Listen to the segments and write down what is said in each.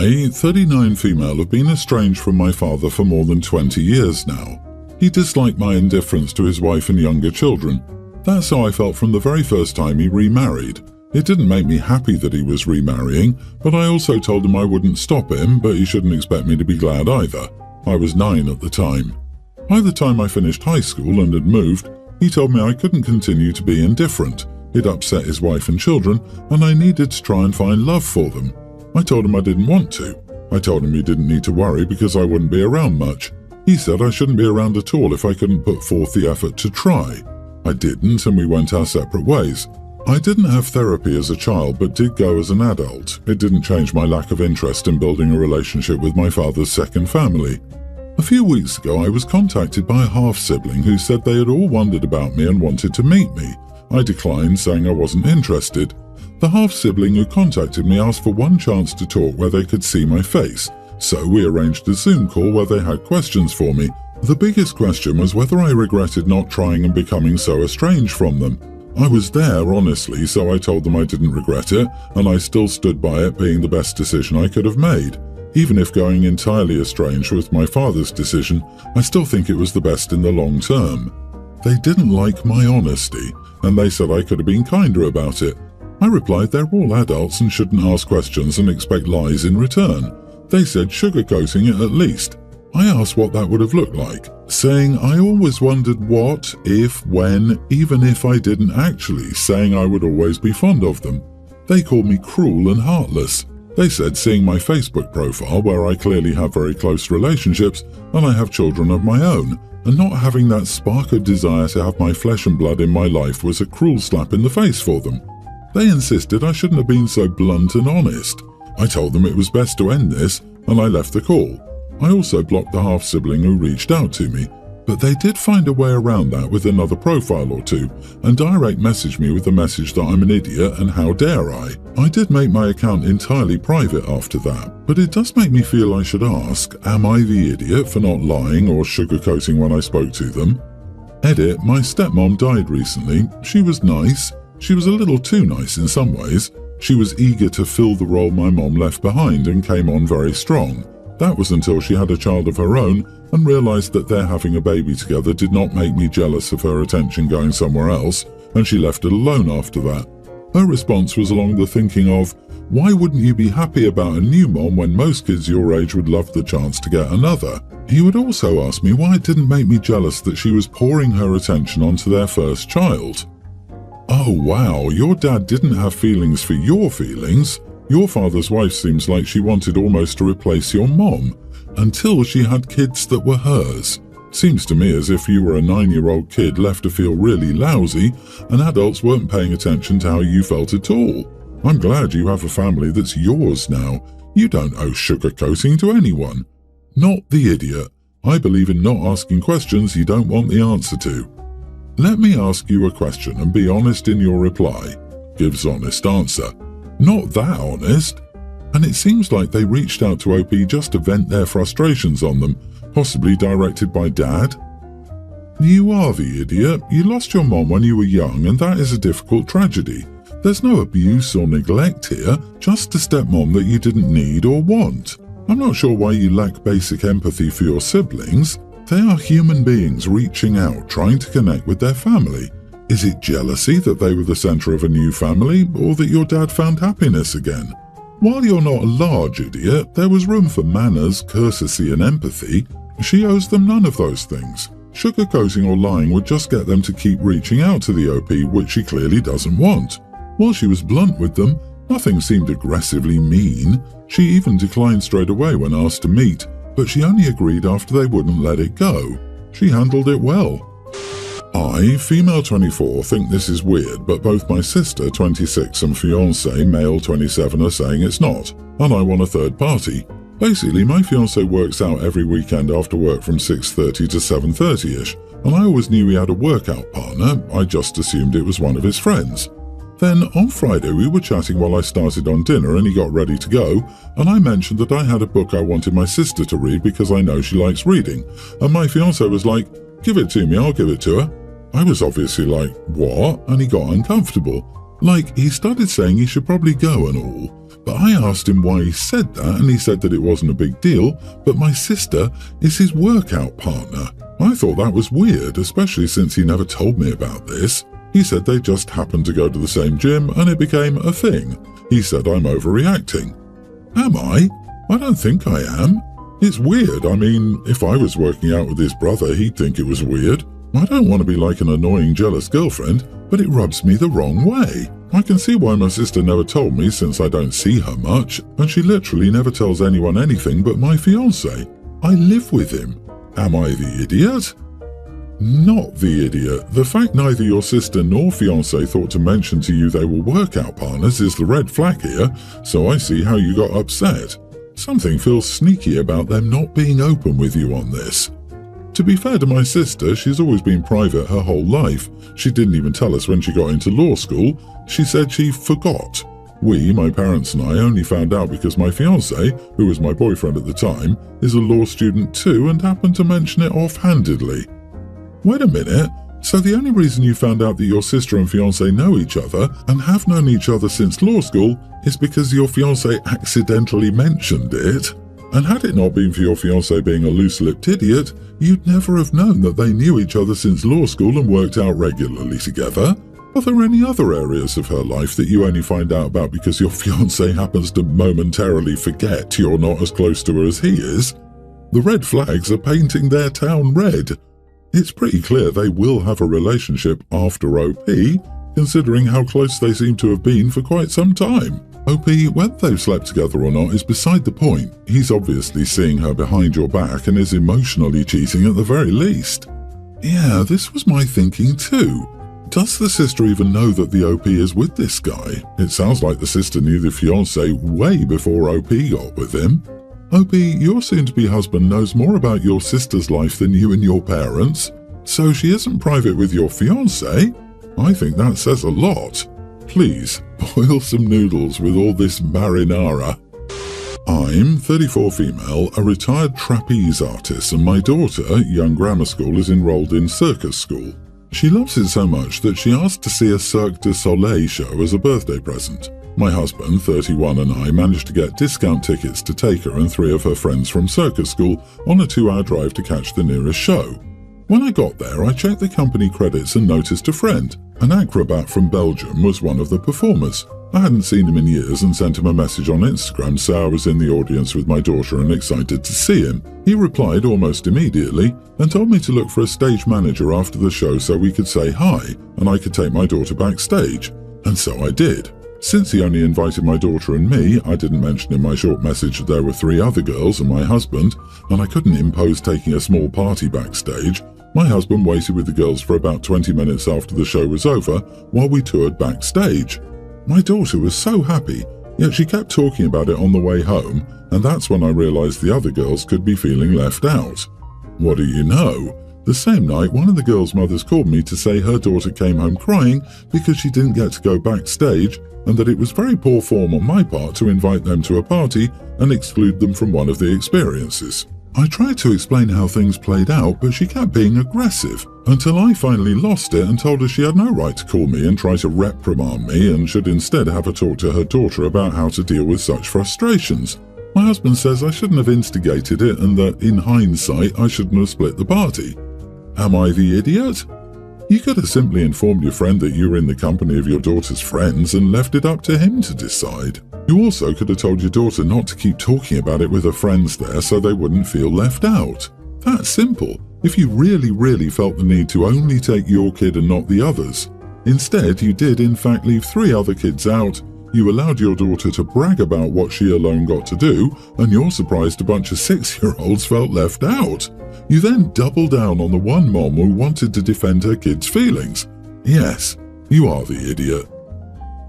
I, 39 female, have been estranged from my father for more than 20 years now. He disliked my indifference to his wife and younger children. That's how I felt from the very first time he remarried. It didn't make me happy that he was remarrying, but I also told him I wouldn't stop him, but he shouldn't expect me to be glad either. I was 9 at the time. By the time I finished high school and had moved, he told me I couldn't continue to be indifferent. It upset his wife and children, and I needed to try and find love for them. I told him I didn't want to. I told him he didn't need to worry because I wouldn't be around much. He said I shouldn't be around at all if I couldn't put forth the effort to try. I didn't, and we went our separate ways. I didn't have therapy as a child, but did go as an adult. It didn't change my lack of interest in building a relationship with my father's second family. A few weeks ago, I was contacted by a half-sibling who said they had all wondered about me and wanted to meet me. I declined, saying I wasn't interested. The half-sibling who contacted me asked for one chance to talk where they could see my face, so we arranged a Zoom call where they had questions for me. The biggest question was whether I regretted not trying and becoming so estranged from them. I was there, honestly, so I told them I didn't regret it, and I still stood by it being the best decision I could have made. Even if going entirely estranged was my father's decision, I still think it was the best in the long term. They didn't like my honesty, and they said I could have been kinder about it. I replied they're all adults and shouldn't ask questions and expect lies in return. They said sugarcoating it at least. I asked what that would have looked like, saying I always wondered what, if, when, even if I didn't actually, saying I would always be fond of them. They called me cruel and heartless. They said seeing my Facebook profile, where I clearly have very close relationships and I have children of my own, and not having that spark of desire to have my flesh and blood in my life was a cruel slap in the face for them. They insisted I shouldn't have been so blunt and honest. I told them it was best to end this, and I left the call. I also blocked the half-sibling who reached out to me, but they did find a way around that with another profile or two, and direct messaged me with the message that I'm an idiot and how dare I. I did make my account entirely private after that, but it does make me feel I should ask, am I the idiot for not lying or sugarcoating when I spoke to them? Edit, my stepmom died recently. She was nice. She was a little too nice in some ways. She was eager to fill the role my mom left behind and came on very strong. That was until she had a child of her own and realized that their having a baby together did not make me jealous of her attention going somewhere else, and she left it alone after that. Her response was along the thinking of, why wouldn't you be happy about a new mom when most kids your age would love the chance to get another? He would also ask me why it didn't make me jealous that she was pouring her attention onto their first child. Oh wow, your dad didn't have feelings for your feelings. Your father's wife seems like she wanted almost to replace your mom, until she had kids that were hers. Seems to me as if you were a 9-year-old kid left to feel really lousy, and adults weren't paying attention to how you felt at all. I'm glad you have a family that's yours now. You don't owe sugarcoating to anyone. Not the idiot. I believe in not asking questions you don't want the answer to. Let me ask you a question and be honest in your reply. Gives honest answer. Not that honest. And it seems like they reached out to OP just to vent their frustrations on them, possibly directed by Dad. You are the idiot. You lost your mom when you were young, and that is a difficult tragedy. There's no abuse or neglect here, just a stepmom that you didn't need or want. I'm not sure why you lack basic empathy for your siblings. They are human beings reaching out, trying to connect with their family. Is it jealousy that they were the center of a new family, or that your dad found happiness again? While you're not a large idiot, there was room for manners, courtesy and empathy. She owes them none of those things. Sugarcoating or lying would just get them to keep reaching out to the OP, which she clearly doesn't want. While she was blunt with them, nothing seemed aggressively mean. She even declined straight away when asked to meet, but she only agreed after they wouldn't let it go. She handled it well. I, female 24, think this is weird, but both my sister, 26, and fiancé, male 27, are saying it's not, and I want a third party. Basically, my fiancé works out every weekend after work from 6:30 to 7:30ish, and I always knew he had a workout partner. I just assumed it was one of his friends. Then, on Friday, we were chatting while I started on dinner and he got ready to go, and I mentioned that I had a book I wanted my sister to read because I know she likes reading, and my fiancé was like, "Give it to me, I'll give it to her." I was obviously like, what? And he got uncomfortable. Like, he started saying he should probably go and all. But I asked him why he said that, and he said that it wasn't a big deal, but my sister is his workout partner. I thought that was weird, especially since he never told me about this. He said they just happened to go to the same gym and it became a thing. He said I'm overreacting. Am I? I don't think I am. It's weird. I mean, if I was working out with his brother, he'd think it was weird. I don't want to be like an annoying, jealous girlfriend, but it rubs me the wrong way. I can see why my sister never told me since I don't see her much, and she literally never tells anyone anything but my fiancé. I live with him. Am I the idiot? Not the idiot. The fact neither your sister nor fiancé thought to mention to you they were workout partners is the red flag here, so I see how you got upset. Something feels sneaky about them not being open with you on this. To be fair to my sister, she's always been private her whole life. She didn't even tell us when she got into law school. She said she forgot. We, my parents and I, only found out because my fiancé, who was my boyfriend at the time, is a law student too and happened to mention it offhandedly. Wait a minute, so the only reason you found out that your sister and fiancé know each other and have known each other since law school is because your fiancé accidentally mentioned it? And had it not been for your fiancé being a loose-lipped idiot, you'd never have known that they knew each other since law school and worked out regularly together. Are there any other areas of her life that you only find out about because your fiancé happens to momentarily forget you're not as close to her as he is? The red flags are painting their town red. It's pretty clear they will have a relationship after OP, considering how close they seem to have been for quite some time. OP, whether they've slept together or not is beside the point. He's obviously seeing her behind your back and is emotionally cheating at the very least. Yeah, this was my thinking too. Does the sister even know that the OP is with this guy? It sounds like the sister knew the fiancé way before OP got with him. OP, your soon-to-be husband knows more about your sister's life than you and your parents, so she isn't private with your fiancé? I think that says a lot. Please, boil some noodles with all this marinara. I'm 34 female, a retired trapeze artist, and my daughter, young grammar school, is enrolled in circus school. She loves it so much that she asked to see a Cirque du Soleil show as a birthday present. My husband, 31, and I managed to get discount tickets to take her and 3 of her friends from circus school on a 2-hour drive to catch the nearest show. When I got there, I checked the company credits and noticed a friend. An acrobat from Belgium was one of the performers. I hadn't seen him in years and sent him a message on Instagram saying I was in the audience with my daughter and excited to see him. He replied almost immediately and told me to look for a stage manager after the show so we could say hi and I could take my daughter backstage. And so I did. Since he only invited my daughter and me, I didn't mention in my short message that there were 3 other girls and my husband, and I couldn't impose taking a small party backstage. My husband waited with the girls for about 20 minutes after the show was over while we toured backstage. My daughter was so happy, yet she kept talking about it on the way home, and that's when I realized the other girls could be feeling left out. What do you know? The same night, one of the girls' mothers called me to say her daughter came home crying because she didn't get to go backstage and that it was very poor form on my part to invite them to a party and exclude them from one of the experiences. I tried to explain how things played out, but she kept being aggressive, until I finally lost it and told her she had no right to call me and try to reprimand me and should instead have a talk to her daughter about how to deal with such frustrations. My husband says I shouldn't have instigated it and that, in hindsight, I shouldn't have split the party. Am I the idiot? You could have simply informed your friend that you were in the company of your daughter's friends and left it up to him to decide. You also could have told your daughter not to keep talking about it with her friends there so they wouldn't feel left out. That's simple, if you really felt the need to only take your kid and not the others. Instead, you did in fact leave 3 other kids out. You allowed your daughter to brag about what she alone got to do, and you're surprised a bunch of 6-year-olds felt left out. You then double down on the one mom who wanted to defend her kid's feelings. Yes, you are the idiot.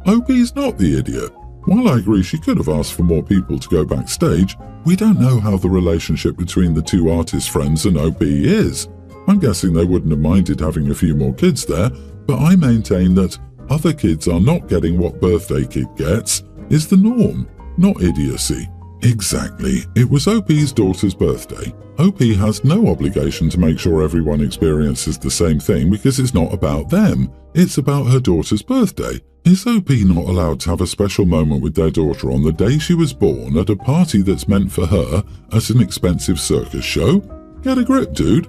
OP's not the idiot. While I agree she could have asked for more people to go backstage, we don't know how the relationship between the 2 artist friends and OP is. I'm guessing they wouldn't have minded having a few more kids there, but I maintain that other kids are not getting what birthday kid gets is the norm, not idiocy. Exactly. It was OP's daughter's birthday. OP has no obligation to make sure everyone experiences the same thing because it's not about them. It's about her daughter's birthday. Is OP not allowed to have a special moment with their daughter on the day she was born at a party that's meant for her at an expensive circus show? Get a grip, dude.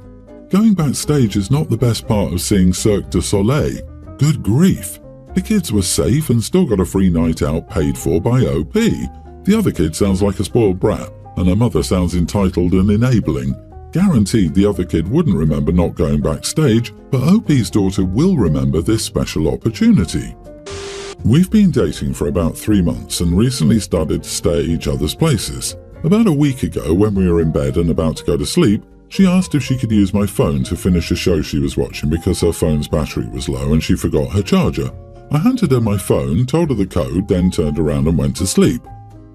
Going backstage is not the best part of seeing Cirque du Soleil. Good grief. The kids were safe and still got a free night out paid for by OP. The other kid sounds like a spoiled brat, and her mother sounds entitled and enabling. Guaranteed the other kid wouldn't remember not going backstage, but OP's daughter will remember this special opportunity. We've been dating for about 3 months and recently started to stay at each other's places. About a week ago, when we were in bed and about to go to sleep, she asked if she could use my phone to finish a show she was watching because her phone's battery was low and she forgot her charger. I handed her my phone, told her the code, then turned around and went to sleep.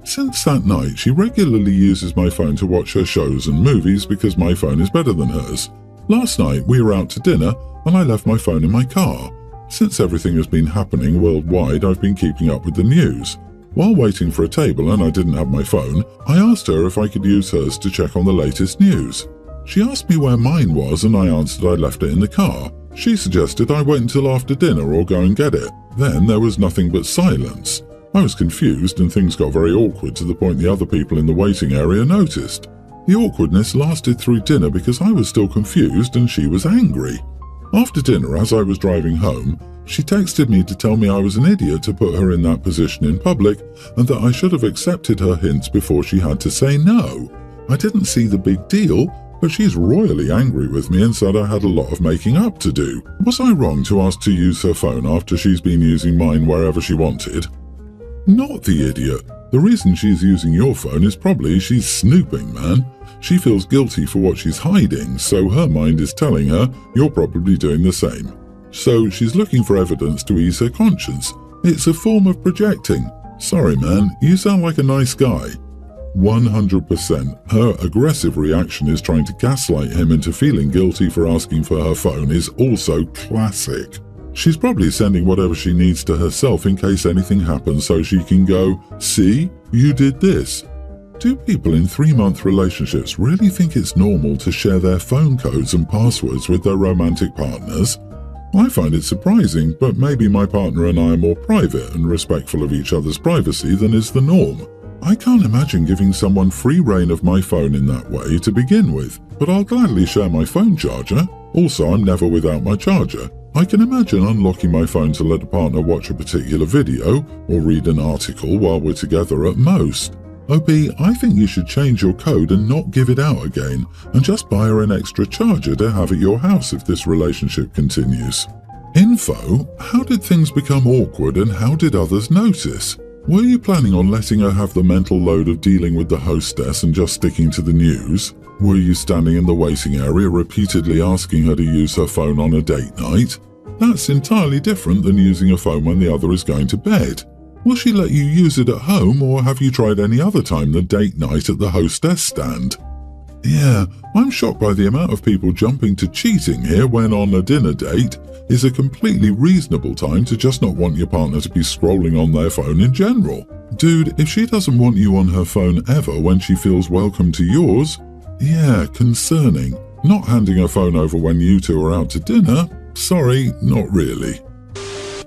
Since that night, she regularly uses my phone to watch her shows and movies because my phone is better than hers. Last night, we were out to dinner and I left my phone in my car. Since everything has been happening worldwide, I've been keeping up with the news. While waiting for a table and I didn't have my phone, I asked her if I could use hers to check on the latest news. She asked me where mine was and I answered I left it in the car. She suggested I wait until after dinner or go and get it. Then there was nothing but silence. I was confused and things got very awkward to the point the other people in the waiting area noticed. The awkwardness lasted through dinner because I was still confused and she was angry. After dinner, as I was driving home, she texted me to tell me I was an idiot to put her in that position in public and that I should have accepted her hints before she had to say no. I didn't see the big deal, but she's royally angry with me and said I had a lot of making up to do. Was I wrong to ask to use her phone after she's been using mine wherever she wanted? Not the idiot. The reason she's using your phone is probably she's snooping, man. She feels guilty for what she's hiding, so her mind is telling her you're probably doing the same. So she's looking for evidence to ease her conscience. It's a form of projecting. Sorry, man, you sound like a nice guy. 100%. Her aggressive reaction is trying to gaslight him into feeling guilty for asking for her phone is also classic. She's probably sending whatever she needs to herself in case anything happens so she can go, "See, you did this." Do people in 3-month relationships really think it's normal to share their phone codes and passwords with their romantic partners? I find it surprising, but maybe my partner and I are more private and respectful of each other's privacy than is the norm. I can't imagine giving someone free reign of my phone in that way to begin with, but I'll gladly share my phone charger. Also, I'm never without my charger. I can imagine unlocking my phone to let a partner watch a particular video or read an article while we're together at most. OP, I think you should change your code and not give it out again, and just buy her an extra charger to have at your house if this relationship continues. Info, how did things become awkward and how did others notice? Were you planning on letting her have the mental load of dealing with the hostess and just sticking to the news? Were you standing in the waiting area repeatedly asking her to use her phone on a date night? That's entirely different than using a phone when the other is going to bed. Will she let you use it at home, or have you tried any other time than date night at the hostess stand? Yeah, I'm shocked by the amount of people jumping to cheating here when on a dinner date is a completely reasonable time to just not want your partner to be scrolling on their phone in general. Dude, if she doesn't want you on her phone ever when she feels welcome to yours, yeah, concerning. Not handing her phone over when you two are out to dinner? Sorry, not really.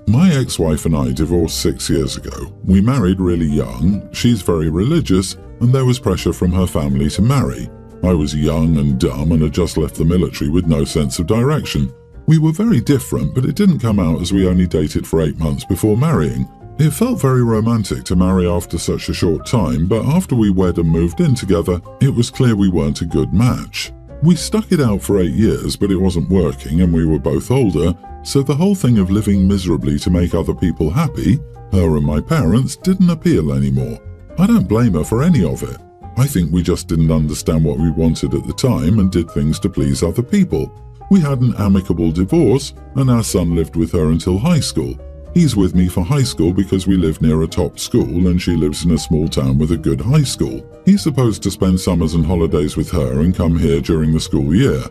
My ex-wife and I divorced 6 years ago. We married really young, she's very religious, and there was pressure from her family to marry. I was young and dumb and had just left the military with no sense of direction. We were very different, but it didn't come out as we only dated for 8 months before marrying. It felt very romantic to marry after such a short time, but after we wed and moved in together, it was clear we weren't a good match. We stuck it out for 8 years, but it wasn't working and we were both older, so the whole thing of living miserably to make other people happy, her and my parents, didn't appeal anymore. I don't blame her for any of it. I think we just didn't understand what we wanted at the time and did things to please other people. We had an amicable divorce and our son lived with her until high school. He's with me for high school because we live near a top school and she lives in a small town with a good high school. He's supposed to spend summers and holidays with her and come here during the school year.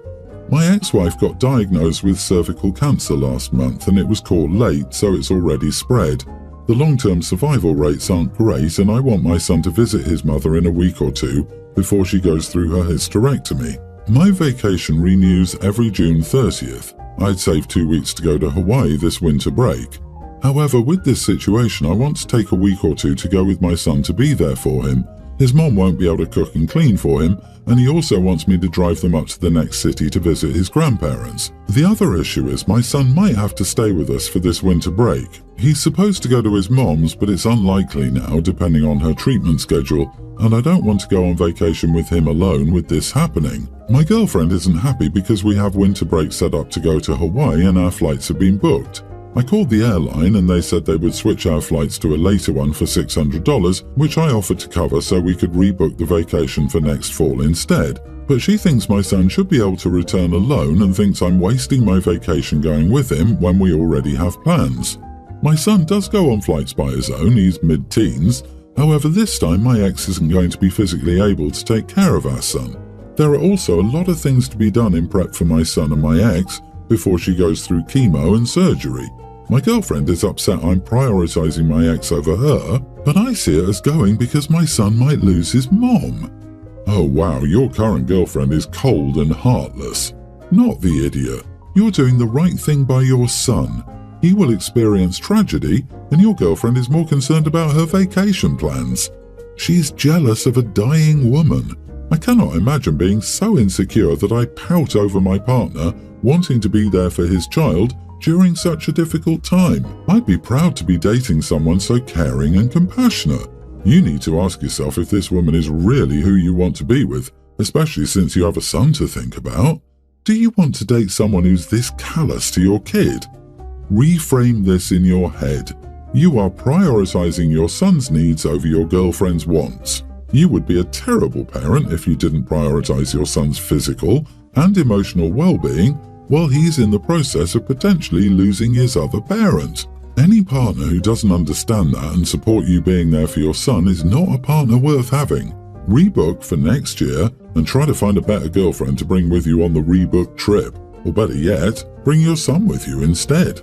My ex-wife got diagnosed with cervical cancer last month and it was caught late, so it's already spread. The long-term survival rates aren't great and I want my son to visit his mother in a week or two before she goes through her hysterectomy. My vacation renews every June 30th. I'd saved 2 weeks to go to Hawaii this winter break. However, with this situation, I want to take a week or two to go with my son to be there for him. His mom won't be able to cook and clean for him, and he also wants me to drive them up to the next city to visit his grandparents. The other issue is my son might have to stay with us for this winter break. He's supposed to go to his mom's, but it's unlikely now, depending on her treatment schedule, and I don't want to go on vacation with him alone with this happening. My girlfriend isn't happy because we have winter break set up to go to Hawaii and our flights have been booked. I called the airline and they said they would switch our flights to a later one for $600, which I offered to cover so we could rebook the vacation for next fall instead. But she thinks my son should be able to return alone and thinks I'm wasting my vacation going with him when we already have plans. My son does go on flights by his own, he's mid-teens. However, this time my ex isn't going to be physically able to take care of our son. There are also a lot of things to be done in prep for my son and my ex before she goes through chemo and surgery. My girlfriend is upset I'm prioritizing my ex over her, but I see it as going because my son might lose his mom. Oh wow, your current girlfriend is cold and heartless. Not the idiot. You're doing the right thing by your son. He will experience tragedy, and your girlfriend is more concerned about her vacation plans. She's jealous of a dying woman. I cannot imagine being so insecure that I pout over my partner wanting to be there for his child during such a difficult time. I'd be proud to be dating someone so caring and compassionate. You need to ask yourself if this woman is really who you want to be with, especially since you have a son to think about. Do you want to date someone who's this callous to your kid? Reframe this in your head. You are prioritizing your son's needs over your girlfriend's wants. You would be a terrible parent if you didn't prioritize your son's physical and emotional well-being while he's in the process of potentially losing his other parent. Any partner who doesn't understand that and support you being there for your son is not a partner worth having. Rebook for next year and try to find a better girlfriend to bring with you on the rebooked trip. Or better yet, bring your son with you instead.